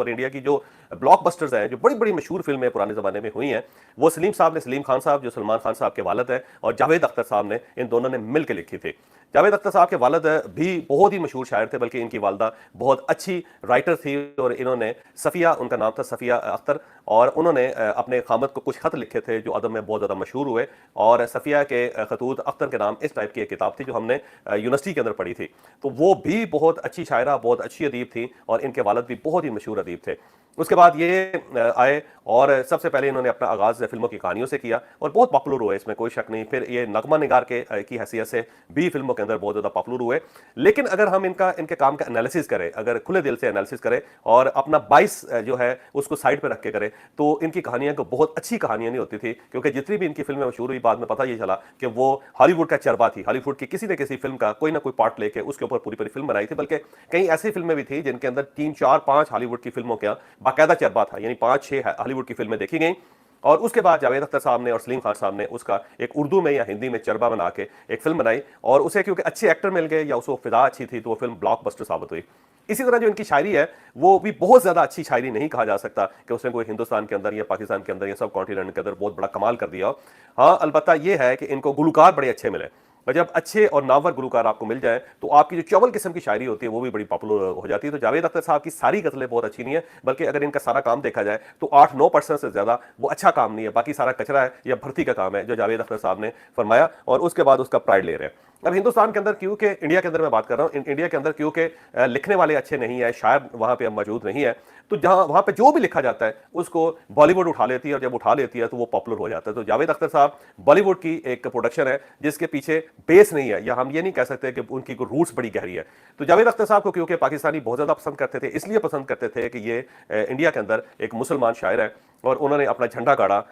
और इंडिया की जो ब्लॉकबस्टर्स हैं, जो बड़ी बड़ी मशहूर फिल्में पुराने ज़माने में हुई हैं, वो सलीम साहब ने, सलीम खान साहब जो सलमान खान साहब के वालिद हैं, और जावेद अख्तर साहब ने, इन दोनों ने मिल के लिखी थी। जावेद अख्तर साहब के वालिद भी बहुत ही मशहूर शायर थे, बल्कि इनकी वालदा बहुत अच्छी राइटर थी, और इन्होंने सफ़िया, उनका नाम था सफ़िया अख्तर, और उन्होंने अपने खामद को कुछ खत लिखे थे जो अदब में बहुत ज़्यादा मशहूर हुए। और सफ़िया के खतूत अख्तर के नाम इस टाइप की एक किताब थी जो हमने यूनिवर्सिटी के अंदर पढ़ी थी। तो वो भी बहुत अच्छी शायरा, बहुत अच्छी अदीब थी, और इनके वालिद भी बहुत ही मशहूर अदीब थे। उसके बाद ये आए और सबसे पहले इन्होंने अपना आगाज़ फिल्मों की कहानियों से किया और बहुत पॉपुलर हुए, इसमें कोई शक नहीं। फिर ये नगमा निगार की हैसियत से भी फिल्मों के अंदर बहुत ज़्यादा पॉपुलर हुए। लेकिन अगर हम इनके काम का एनालिसिस करें, अगर खुले दिल से एनालिसिस करें और अपना बाइस जो है उसको साइड पर रख के करें, तो इनकी कहानियां को बहुत अच्छी कहानियां नहीं होती थी, क्योंकि जितनी भी इनकी फिल्में मशहूर हुई, बाद में पता ये चला कि वो हॉलीवुड का चरबा थी। हॉलीवुड की किसी न किसी फिल्म का कोई ना कोई पार्ट लेके उसके ऊपर पूरी पूरी फिल्म बनाई थी, बल्कि कई ऐसी फिल्में भी थी जिनके अंदर 3, 4, 5 हॉलीवुड की फिल्मों का बाकायदा चरबा था, यानी 5-6 हॉलीवुड की फिल्में देखी गई। और उसके बाद जावेद अख्तर साहब ने और सलीम खान साहब ने उसका एक उर्दू में या हिंदी में चरबा बना के एक फिल्म बनाई, और उसे क्योंकि अच्छे एक्टर मिल गए या उसको फिदा अच्छी थी, तो वो फिल्म ब्लॉकबस्टर साबित हुई। इसी तरह जो इनकी शायरी है, वो भी बहुत ज्यादा अच्छी शायरी नहीं कहा जा सकता कि उसने कोई हिंदुस्तान के अंदर या पाकिस्तान के अंदर या सब कॉन्टिनेंट के अंदर बहुत बड़ा कमाल कर दिया हो। हाँ, अलबत्ता यह है कि इनको गुलकार बड़े अच्छे मिले, और जब अच्छे और नावर गुलकार आपको मिल जाए, तो आपकी जो चौबल किस्म की शायरी होती है वो भी बड़ी पॉपुलर हो जाती है। तो जावेद अख्तर साहब की सारी गजलें बहुत अच्छी नहीं है, बल्कि अगर इनका सारा काम देखा जाए तो 8-9% से ज्यादा वो अच्छा काम नहीं है, बाकी सारा कचरा है या भर्ती का काम है जो जावेद अख्तर साहब ने फरमाया, और उसके बाद उसका प्राइड ले रहे हैं। अब हिंदुस्तान के अंदर, क्योंकि इंडिया के अंदर मैं बात कर रहा हूं, इंडिया के अंदर क्योंकि लिखने वाले अच्छे नहीं है, शायर वहां पे अब मौजूद नहीं है, तो जहां वहां पे जो भी लिखा जाता है उसको बॉलीवुड उठा लेती है, और जब उठा लेती है तो वो पॉपुलर हो जाता है। तो जावेद अख्तर साहब बॉलीवुड की एक प्रोडक्शन है जिसके पीछे बेस नहीं है, या हम ये नहीं कह सकते कि उनकी कोई रूट्स बड़ी गहरी है। तो जावेद अख्तर साहब को क्योंकि पाकिस्तानी बहुत ज्यादा पसंद करते थे, इसलिए पसंद करते थे कि ये इंडिया के अंदर एक मुसलमान शायर है, और उन्होंने अपना झंडा गाड़ा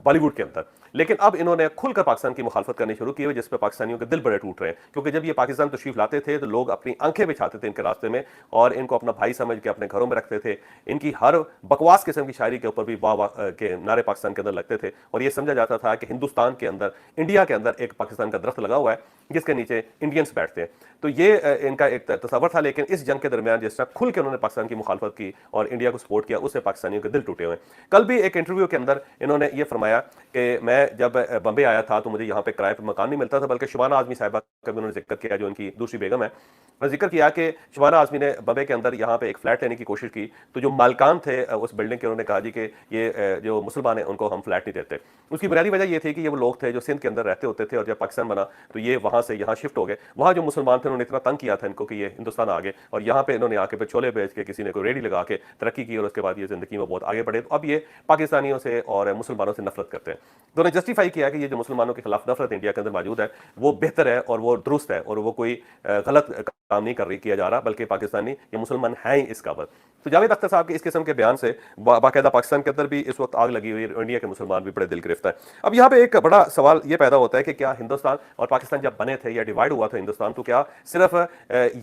बॉलीवुड के अंदर। लेकिन अब इन्होंने खुलकर पाकिस्तान की मुखालफत करनी शुरू की है, जिस पर पाकिस्तानियों के दिल बड़े टूट रहे हैं, क्योंकि जब ये पाकिस्तान तशरीफ लाते थे तो लोग अपनी आंखें बिछाते थे इनके रास्ते में, और इनको अपना भाई समझ के अपने घरों में रखते थे। इनकी हर बकवास किस्म की शायरी के ऊपर भी वाह वाह के नारे पाकिस्तान के अंदर लगते थे, और ये समझा जाता था कि हिंदुस्तान के अंदर, इंडिया के अंदर एक पाकिस्तान का दरख्त लगा हुआ है जिसके नीचे इंडियंस बैठते हैं। तो ये इनका एक तस्वर था। लेकिन इस जंग के दरमियान जिस तरह खुल के उन्होंने पाकिस्तान की मुखालफत की और इंडिया को सपोर्ट किया, उससे पाकिस्तानियों के दिल टूटे हुए हैं। कल भी एक इंटरव्यू के अंदर इन्होंने ये फरमाया कि मैं जब बंबई आया था तो मुझे यहाँ पे किराए पर मकान नहीं मिलता था, बल्कि शुबाना आजमी साहिबा का भी उन्होंने जिक्र किया, जो उनकी दूसरी बेगम है, उन्होंने जिक्र किया कि शुबाना आजमी ने बंबई के अंदर यहाँ पे एक फ्लैट लेने की कोशिश की, तो जो मालकान थे उस बिल्डिंग के, उन्होंने कहा जी कि ये जो मुसलमान है उनको हम फ्लैट नहीं देते। उसकी बुनियादी वजह ये थी कि ये वो लोग थे जो सिंध के अंदर रहते होते थे, और जब पाकिस्तान बना तो ये वहाँ से यहाँ शिफ्ट हो गए। वहाँ जो मुसलमान थे उन्होंने इतना तंग किया था इनको कि ये हिंदुस्तान आ गए, और यहाँ पे इन्होंने आके फिर छोले बेच के, किसी ने कोई रेडी लगा के तरक्की की, और उसके बाद ये जिंदगी में बहुत आगे बढ़े। तो अब ये पाकिस्तानियों से और मुसलमानों से नफरत करते हैं। तो उन्होंने जस्टिफाई किया कि ये जो मुसलमानों के खिलाफ नफरत इंडिया के अंदर मौजूद है वो बेहतर है और वो दुरुस्त है, और वो कोई गलत काम नहीं किया जा रहा, बल्कि पाकिस्तानी ये मुसलमान हैं ही इस काबल। तो जावेद अख्तर साहब के इस किस्म के बयान से बाकायदा पाकिस्तान के अंदर भी इस वक्त आग लगी हुई है, इंडिया के मुसलमान भी बड़े दिल गिरफ्तार है। अब यहाँ पे एक बड़ा सवाल ये पैदा होता है कि क्या हिंदुस्तान और पाकिस्तान जब बने थे या डिवाइड हुआ था हिंदुस्तान, तो क्या सिर्फ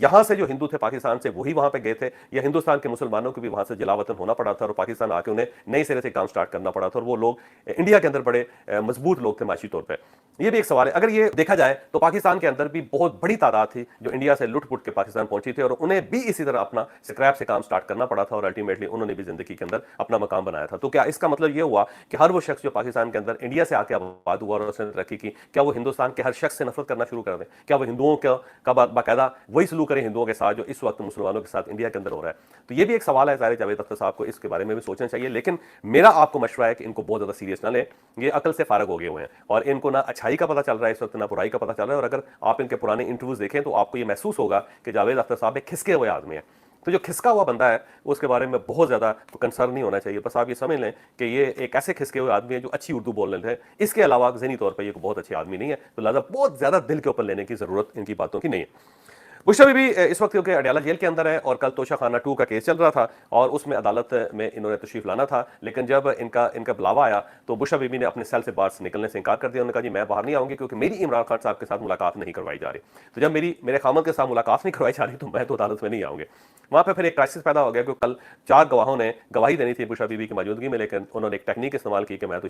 यहाँ से जो हिंदू थे पाकिस्तान से वही वहां पे गए थे, या हिंदुस्तान के मुसलमानों को भी वहां से जलावतन होना पड़ा था और पाकिस्तान आके उन्हें नई सिरे से काम स्टार्ट करना पड़ा था, और वो लोग इंडिया के अंदर बड़े मजबूत लोग थे माशी तौर पर? ये भी एक सवाल है। अगर ये देखा जाए तो पाकिस्तान के अंदर भी बहुत बड़ी तादाद थी जो इंडिया से लुट पुट के पाकिस्तान पहुंची थी, और उन्हें भी इसी तरह अपना स्क्रैप से काम स्टार्ट करना पड़ा था, और अल्टीमेटली उन्होंने भी जिंदगी के अंदर अपना मकाम बनाया था। तो क्या इसका मतलब यह हुआ कि हर वो शख्स जो पाकिस्तान के अंदर इंडिया से आके आबाद हुआ और उसने तरक्की की, क्या वो हिंदुस्तान के हर शख्स से नफरत करना शुरू कर दें? क्या वो हिंदुओं का बाकायदा वही सलूक करें हिंदुओं के साथ जो इस वक्त मुसलमानों के साथ इंडिया के अंदर हो रहा है? तो ये भी एक सवाल है। ज़ाहिर जावेद अख्तर साहब को इसके बारे में भी सोचना चाहिए, लेकिन मेरा आपको मशवरा है कि इनको बहुत ज्यादा सीरियस ना लें। ये अकल से फारग हो गए हुए हैं, और इनको ना अच्छाई का पता चल रहा है इस वक्त, ना बुराई का पता चल रहा है। और अगर आप इनके पुराने इंटरव्यूज देखें तो आपको ये महसूस होगा कि जावेद अख्तर साहब एक खिसके हुए आदमी है। तो जो खिसका हुआ बंदा है उसके बारे में बहुत ज्यादा कंसर्न नहीं होना चाहिए। बस आप ये समझ लें कि ये एक ऐसे खिसके हुए आदमी है जो अच्छी उर्दू बोल लेते हैं, इसके अलावा ज़हनी तौर पर ये बहुत अच्छे आदमी नहीं है। तो लिहाजा बहुत ज्यादा दिल के ऊपर लेने की जरूरत इनकी बातों की नहीं है। बुशरा बीबी इस वक्त क्योंकि अडयाला जेल के अंदर है, और कल तोशा खाना 2 का केस चल रहा था और उसमें अदालत में इन्होंने तशरीफ लाना था, लेकिन जब इनका बुलावा आया तो बुशरा बीबी ने अपने सेल से बाहर से निकलने से इनकार कर दिया। उन्होंने कहा जी मैं बाहर नहीं आऊंगी, क्योंकि मेरी इमरान खान साहब के साथ मुलाकात नहीं करवाई जा रही। तो जब मेरे खामद के साथ मुलाकात नहीं करवाई जा रही तो मैं तो अदालत में नहीं आऊंगी। वहां पर फिर एक क्राइसिस पैदा हो गया, क्योंकि कल 4 गवाहों ने गवाही देनी थी बुशरा बीबी की मौजूदगी में, लेकिन उन्होंने एक टेक्निक इस्तेमाल की कि मैं तो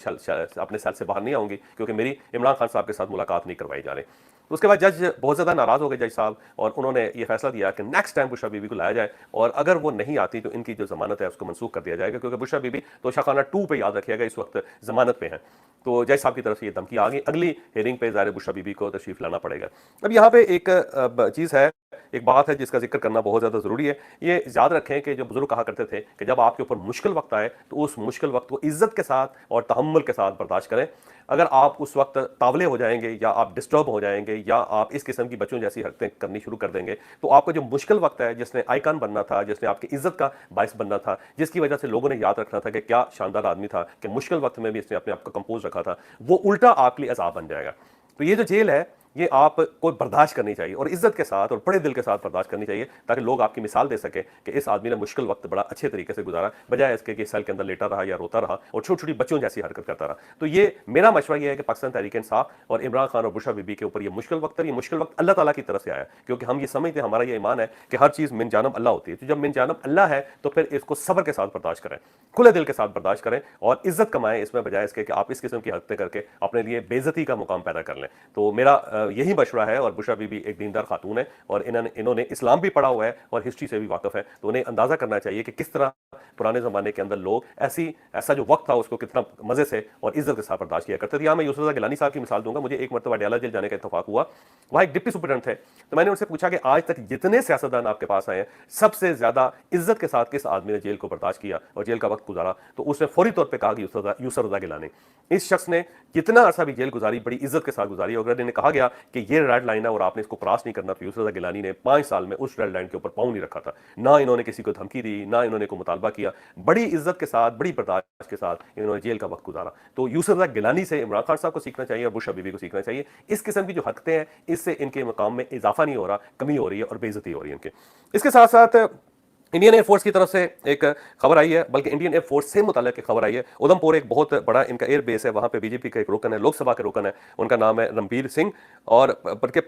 अपने सेल से बाहर नहीं आऊंगी, क्योंकि मेरी इमरान खान साहब के साथ मुलाकात नहीं करवाई जा रही। तो उसके बाद जज बहुत ज़्यादा नाराज़ हो गए जज साहब, और उन्होंने ये फैसला दिया कि नेक्स्ट टाइम बुशरा बीबी को लाया जाए, और अगर वो नहीं आती तो इनकी जो जमानत है उसको मनसूख कर दिया जाएगा, क्योंकि बुशरा बीबी तो शाखाना 2 पे, याद रखिएगा, इस वक्त जमानत पे हैं। तो जज साहब की तरफ से ये धमकी आ गई, अगली हियरिंग पे ज़ाहिर बुशरा बीबी को तशरीफ लाना पड़ेगा। अब यहाँ पे एक चीज़ है, एक बात है जिसका जिक्र करना बहुत ज़्यादा ज़रूरी है। ये याद रखें कि जो बुजुर्ग कहा करते थे कि जब आपके ऊपर मुश्किल वक्त आए तो उस मुश्किल वक्त को इज्जत के साथ और तहम्मुल के साथ बर्दाश्त करें। अगर आप उस वक्त तावले हो जाएंगे, या आप डिस्टर्ब हो जाएंगे, या आप इस किस्म की बच्चों जैसी हरकतें करनी शुरू कर देंगे, तो आपका जो मुश्किल वक्त है, जिसने आइकन बनना था, जिसने आपकी इज्जत का बायस बनना था, जिसकी वजह से लोगों ने याद रखना था कि क्या शानदार आदमी था, कि मुश्किल वक्त में भी इसने अपने आप को कंपोज रखा था, वो उल्टा आपके लिए अज़ाब बन जाएगा। तो ये जो जेल है, ये आपको बर्दाश्त करनी चाहिए, और इज्जत के साथ और बड़े दिल के साथ बर्दाश्त करनी चाहिए, ताकि लोग आपकी मिसाल दे सके कि इस आदमी ने मुश्किल वक्त बड़ा अच्छे तरीके से गुजारा, बजाय इसके कि सेल के अंदर लेटा रहा या रोता रहा और छोटी छोटी बच्चों जैसी हरकत करता रहा। तो ये मेरा मशवरा ये है कि पाकिस्तान तहरीक इंसाफ और इमरान खान और बुशरा बीबी के ऊपर ये मुश्किल वक्त है, ये मुश्किल वक्त अल्लाह ताला की तरफ से आया, क्योंकि हम ये समझते हैं, हमारा ये ईमान है कि हर चीज़ मिन जानब अल्लाह होती है। तो जब मिन जानब अल्लाह है तो फिर इसको सब्र के साथ बर्दाश्त करें, खुले दिल के साथ बर्दाश्त करें, और इज्जत कमाएं इसमें, बजाय इसके कि आप इस किस्म की हरकतें करके अपने लिए बेइज्जती का मुकाम पैदा कर लें। तो मेरा यही मशवरा है, और बुशरा बीबी एक दीनदार खातून है, और इन्होंने इस्लाम भी पढ़ा हुआ है और हिस्ट्री से भी वाकिफ है, तो उन्हें अंदाजा करना चाहिए कि किस तरह पुराने जमाने के अंदर लोग ऐसा जो वक्त था उसको कितना मजे से और इज्जत के साथ बर्दाश्त किया करते थे। यहाँ मैं यूसुफ गिलानी साहब की मिसाल दूंगा। मुझे एक मरतबा अडयाला जेल जाने का इत्तेफाक हुआ, वहाँ एक डिप्टी सुपरिटेंडेंट थे, तो मैंने उनसे पूछा कि आज तक जितने सियासतदान आपके पास आए हैं, सबसे ज्यादा इज्जत के साथ किस आदमी ने जेल को बर्दाश्त किया और जेल का वक्त गुजारा? तो उसने फौरी तौर पर कहा कि यूसुफ रजा गिलानी। इस शख्स ने जितना अरसा भी जेल गुजारी बड़ी इज्जत के साथ गुजारी, और अगर इन्हें कहा गया कि ये रेड लाइन है और आपने इसको क्रॉस नहीं करना, तो यूसुफ रजा गिलानी ने 5 साल में उस रेड लाइन के ऊपर पाँव नहीं रखा था। ना इन्होंने किसी को धमकी दी, ना इन्होंने कोई मुतालबा किया, बड़ी इज्जत के साथ, बड़ी बर्दाश्त के साथ इन्होंने जेल का वक्त गुजारा। तो यूसुफ रजा गिलानी से इमरान खान साहब को सीखना चाहिए और बुशरा बीबी को सीखना चाहिए। इस किस्म की जो हरकतें हैं, इससे इनके मकाम में इजाफा नहीं हो रहा, कमी हो रही है और बेइज्जती हो रही है इनके। इसके साथ साथ इंडियन एयरफोर्स की तरफ से एक खबर आई है, बल्कि इंडियन एयरफोर्स से मुताल्लिक़ एक खबर आई है। उधमपुर एक बहुत बड़ा इनका एयर बेस है, वहाँ पे बीजेपी का एक रुकन है, लोकसभा के रुकन है, उनका नाम है रणबीर सिंह, और बल्कि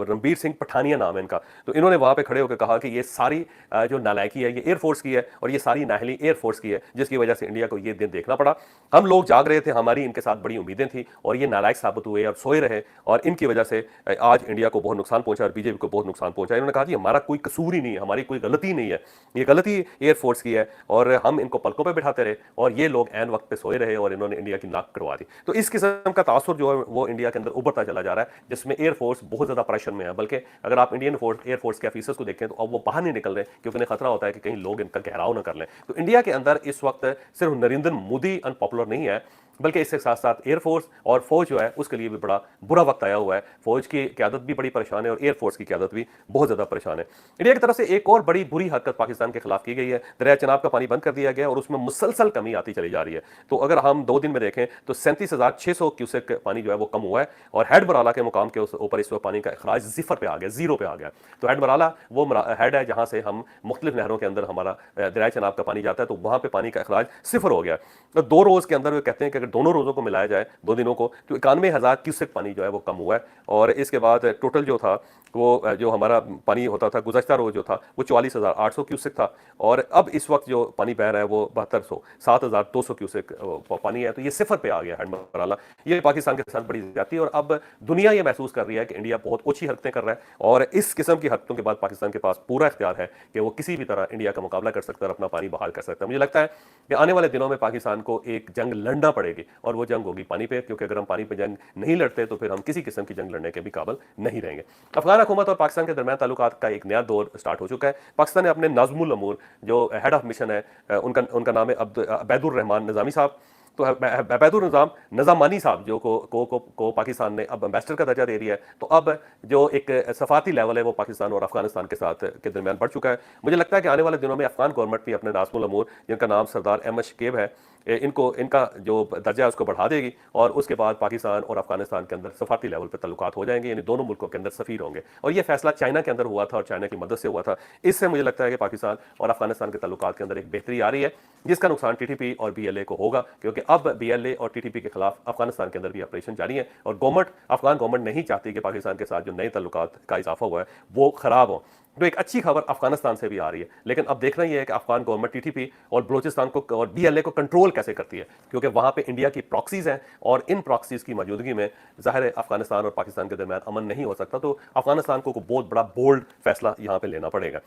रणबीर सिंह पठानिया नाम है इनका। तो इन्होंने वहाँ पे खड़े होकर कहा कि ये सारी जो नालायकी है ये एयरफोर्स की है, और ये सारी नाहली एयरफोर्स की है, जिसकी वजह से इंडिया को ये दिन देखना पड़ा। हम लोग जाग रहे थे, हमारी इनके साथ बड़ी उम्मीदें थी, और ये नालायक साबित हुए और सोए रहे, और इनकी वजह से आज इंडिया को बहुत नुकसान पहुंचा और बीजेपी को बहुत नुकसान पहुंचा। इन्होंने कहा कि हमारा कोई कसूर ही नहीं है, हमारी कोई गलती नहीं है, ये गलती एयरफोर्स की है, और हम इनको पलकों पे बिठाते रहे, और ये लोग ऐन वक्त पे सोए रहे, और इन्होंने इंडिया की नाक कटवा दी। तो इस किस्म का तासुर जो है वो इंडिया के अंदर उभरता चला जा रहा है, जिसमें एयरफोर्स बहुत ज्यादा प्रेशर में है। बल्कि अगर आप इंडियन एयरफोर्स के ऑफिसर्स को देखें तो अब वो बाहर नहीं निकल रहे, क्योंकि उन्हें खतरा होता है कि कहीं लोग इनका घेराव न कर लें। तो इंडिया के अंदर इस वक्त सिर्फ नरेंद्र मोदी अनपॉपुलर नहीं है, बल्कि इसके साथ साथ एयरफोर्स और फौज जो है उसके लिए भी बड़ा बुरा वक्त आया हुआ है। फौज की क्यादत भी बड़ी परेशान है, और एयरफोर्स की क्यादत भी बहुत ज्यादा परेशान है। इंडिया की तरफ से एक और बड़ी बुरी हरकत पाकिस्तान के खिलाफ की गई है, दरिया चनाब का पानी बंद कर दिया गया, और उसमें मुसलसल कमी आती चली जा रही है। तो अगर हम 2 दिन में देखें तो 37,600 क्यूसेक पानी जो है वो कम हुआ है, और हेड बराला के मुकाम के ऊपर इस वक्त पानी का अखराज 0 पे आ गया, 0 पे आ गया। तो हेड बराला वो हेड है जहां से हम मुख्तलिफ नहरों के अंदर हमारा दरिया चनाब का पानी जाता है, तो वहां पर पानी का अखराज 0 हो गया। तो 2 रोज के अंदर वे कहते हैं कि अगर दोनों रोजों को मिलाया जाए, 2 दिनों को, तो 91,000 क्यूसेक पानी जो है वो कम हुआ है। और इसके बाद टोटल जो था वो जो हमारा पानी होता था गुज़श्ता रोज जो था वो 44,800 क्यूसेक था, और अब इस वक्त जो पानी बह रहा है वो 7200 7,200 क्यूसेक पानी है। तो ये 0 पे आ गया हेड बराला। ये पाकिस्तान के साथ बड़ी ज्यादती है, और अब दुनिया ये महसूस कर रही है कि इंडिया बहुत ओछी हरकतें कर रहा है, और इस किस्म की हरकतों के बाद पाकिस्तान के पास पूरा इख्तियार है कि वो किसी भी तरह इंडिया का मुकाबला कर सकता है और अपना पानी बहाल कर सकता है। मुझे लगता है कि आने वाले दिनों में पाकिस्तान को एक जंग लड़ना पड़ेगी, और वो जंग होगी पानी पे, क्योंकि अगर हम पानी पे जंग नहीं लड़ते तो फिर हम किसी किस्म की जंग लड़ने के भी काबिल नहीं रहेंगे। अफगान हुकूमत और पाकिस्तान के दरमियान ताल्लुकात का एक नया दौर स्टार्ट हो चुका है। पाकिस्तान ने अपने नाज़मुल अमूर जो हेड ऑफ मिशन है, उनका नाम है अबैदुर रहमान निज़ामी साहब, तो अबैदुर निज़ामानी साहब जो को पाकिस्तान ने अब एम्बेसडर का दर्जा दे दिया है। तो अब जो एक सफारती लेवल है वो पाकिस्तान और अफगानिस्तान के साथ के दरमियान बढ़ चुका है। मुझे लगता है कि आने वाले दिनों में अफगान गवर्नमेंट भी अपने नाज़मुल अमूर, जिनका नाम सरदार अहमद शकीब है, इनका जो दर्जा है उसको बढ़ा देगी, और उसके बाद पाकिस्तान और अफगानिस्तान के अंदर सफारती लेवल पर तल्लुकात हो जाएंगे, यानी दोनों मुल्कों के अंदर सफ़ीर होंगे। और ये फैसला चाइना के अंदर हुआ था और चाइना की मदद से हुआ था। इससे मुझे लगता है कि पाकिस्तान और अफगानिस्तान के तल्लुकात के अंदर एक बेहतरी आ रही है, जिसका नुकसान टीटीपी और बीएलए को होगा, क्योंकि अब बीएलए और टीटीपी के खिलाफ अफगानिस्तान के अंदर भी ऑपरेशन जारी है, और अफगान गवर्नमेंट नहीं चाहती कि पाकिस्तान के साथ जो नए तल्लुकात का इजाफा हुआ है वो खराब हो। तो एक अच्छी खबर अफगानिस्तान से भी आ रही है, लेकिन अब देखना यह है कि अफगान गवर्नमेंट टीटीपी और बलोचिस्तान को और बीएलए को कंट्रोल कैसे करती है, क्योंकि वहां पे इंडिया की प्रॉक्सीज हैं और इन प्रॉक्सीज की मौजूदगी में जाहिर है अफगानिस्तान और पाकिस्तान के दरमियान अमन नहीं हो सकता। तो अफगानिस्तान को बहुत बड़ा बोल्ड फैसला यहां पे लेना पड़ेगा।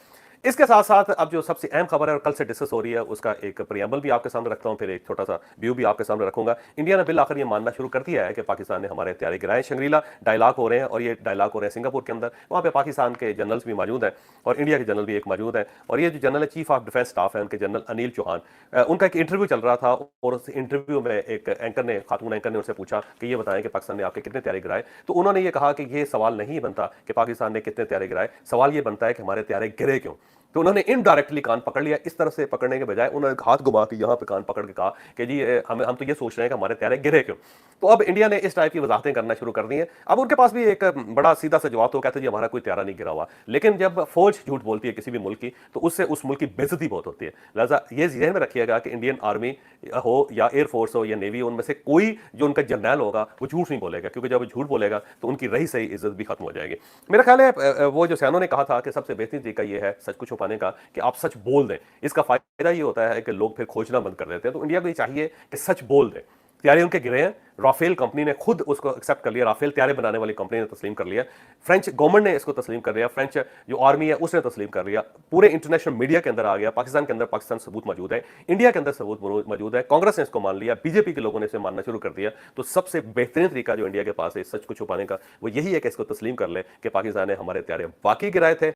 इसके साथ साथ अब जो सबसे अहम खबर है और कल से डिस्कस हो रही है, उसका एक प्रियम्बल भी आपके सामने रखता हूं, फिर एक छोटा सा व्यू भी आपके सामने रखूंगा। इंडिया ने बिल आखिर ये मानना शुरू कर दिया है कि पाकिस्तान ने हमारे हथियार गिराए। शंग्रीला डायलॉग हो रहे हैं और ये डायलॉग हो रहे हैं सिंगापुर के अंदर, वहां पे पाकिस्तान के जनरल्स भी मौजूद हैं और इंडिया के जनरल भी एक मौजूद है। और ये जो जनरल है चीफ ऑफ डिफेंस स्टाफ है उनके, जनरल अनिल चौहान, उनका एक इंटरव्यू चल रहा था और उस इंटरव्यू में एक एंकर ने, खातून एंकर ने उनसे पूछा कि ये बताएं कि पाकिस्तान ने आपके कितने हथियार गिराए। तो उन्होंने ये कहा कि ये सवाल नहीं बनता कि पाकिस्तान ने कितने हथियार गिराए, सवाल ये बनता है कि हमारे हथियार गिरे क्यों। तो उन्होंने इनडायरेक्टली कान पकड़ लिया, इस तरफ से पकड़ने के बजाय उन्होंने हाथ घुमा के यहाँ पे कान पकड़ के कहा कि जी हम तो ये सोच रहे हैं कि हमारे हथियार गिरे क्यों। तो अब इंडिया ने इस टाइप की वजाहतें करना शुरू कर दी हैं। अब उनके पास भी एक बड़ा सीधा सा जवाब, तो कहते हैं जी हमारा कोई हथियार नहीं गिरा हुआ। लेकिन जब फौज झूठ बोलती है किसी भी मुल्क की, तो उससे उस मुल्क की बेइज्जती बहुत होती है। लिहाजा ये ज़हन में रखिएगा कि इंडियन आर्मी हो या एयरफोर्स हो या नेवी हो, उनमें से कोई जो उनका जर्नैल होगा वो झूठ नहीं बोलेगा, क्योंकि जब वो झूठ बोलेगा तो उनकी रही सही इज्जत भी खत्म हो जाएगी। मेरा ख्याल है वो जो सैनो ने कहा था कि सबसे बेहतरीन तरीका ये है सच को छुपाने का कि आप सच बोल दें। इसका फायदा ये होता है कि लोग फिर खोजना बंद कर देते हैं। तो इंडिया को ये चाहिए कि सच बोल दें। त्यारे उनके गिरे हैं, राफेल कंपनी ने खुद उसको एक्सेप्ट कर लिया, राफेल त्यारे बनाने वाली कंपनी ने तस्लीम कर लिया, फ्रेंच गवर्नमेंट ने इसको तस्लीम कर लिया, फ्रेंच जो आर्मी है उसने तस्लीम कर लिया, पूरे इंटरनेशनल मीडिया के अंदर आ गया, पाकिस्तान के अंदर पाकिस्तान सबूत मौजूद है, इंडिया के अंदर सबूत मौजूद है, कांग्रेस ने इसको मान लिया, बीजेपी के लोगों ने इसे मानना शुरू कर दिया। तो सबसे बेहतरीन तरीका जो इंडिया के पास है सच को छुपाने का वो यही है कि इसको तस्लीम कर ले कि पाकिस्तान ने हमारे त्यारे वाकई गिराए थे